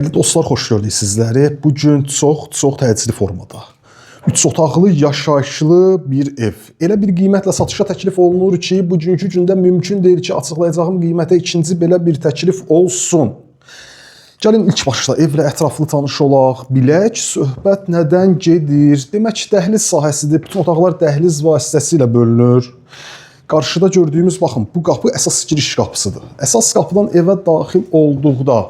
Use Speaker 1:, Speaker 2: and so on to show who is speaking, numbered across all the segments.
Speaker 1: Dostlar, xoş gördük sizləri. Bugün çox təcili formada 3 otaqlı yaşayışlı bir ev. Elə bir qiymətlə satışa təklif olunur ki, bugünkü gündə mümkün deyil ki, açıqlayacağım qiymətə ikinci belə bir təklif olsun. Gəlin ilk başda evlə ətraflı tanış olaq, bilək söhbət nədən gedir. Demək, dəhliz sahəsidir. Bütün otaqlar dəhliz vasitəsilə bölünür. Qarşıda gördüyümüz, baxın, bu qapı əsas giriş qapısıdır. Əsas qapıdan evə daxil olduqda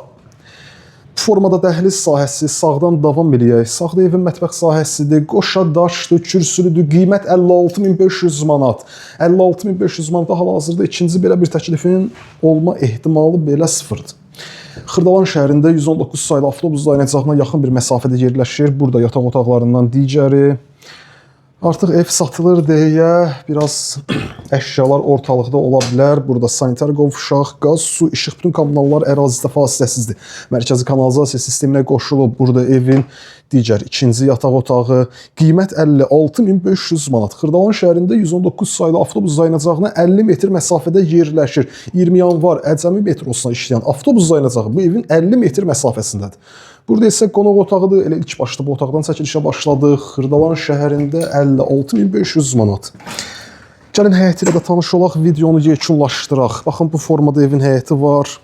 Speaker 1: bu formada dəhliz sahəsi, sağdan davam eləyək. Sağda evin mətbəx sahəsidir, qoşa daşdır, kürsülüdür. Qiymət 56.500 manat. 56.500 manata hal-hazırda ikinci belə bir təklifin olma ehtimalı belə sıfırdır. Xırdalan şəhərində 119 saylı avtobus dayanacağına yaxın bir məsafədə yerləşir. Burada yataq otaqlarından digəri. Artıq ev satılır deyə biraz əşyalar ortalıqda ola bilər. Burada sanitar qovşaq, qaz, su, işıq, bütün kommunallar ərazidə fasiləsizdir. Mərkəzi kanalizasiya sisteminə qoşulub. Burada evin digər ikinci yataq otağı. Qiymət 56.500 manat. Xırdalan şəhərində 119 saylı avtobus dayanacağına 50 metr məsafədə yerləşir. 20 yanvar Əcəmi metrosuna işləyən avtobus dayanacağı bu evin 50 metr məsafəsindədir. Burada isə qonaq otağıdır. Elə ilk başda bu otaqdan çəkilişə başladıq. Xırdalan şəhərində 56.500 manat. Gəlin həyəti ilə də tanış olaq, videonu yekunlaşdıraq. Baxın, bu formada evin həyəti var.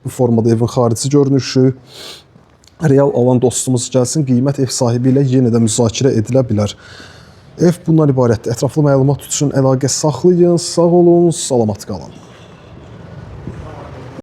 Speaker 1: Bu formada evin xarici görünüşü. Real alan dostumuz gəlsin, qiymət ev sahibi ilə yenə də müzakirə edilə bilər. Ev bundan ibarətdir. Ətraflı məlumat üçün əlaqə saxlayın. Sağ olun, salamat qalın.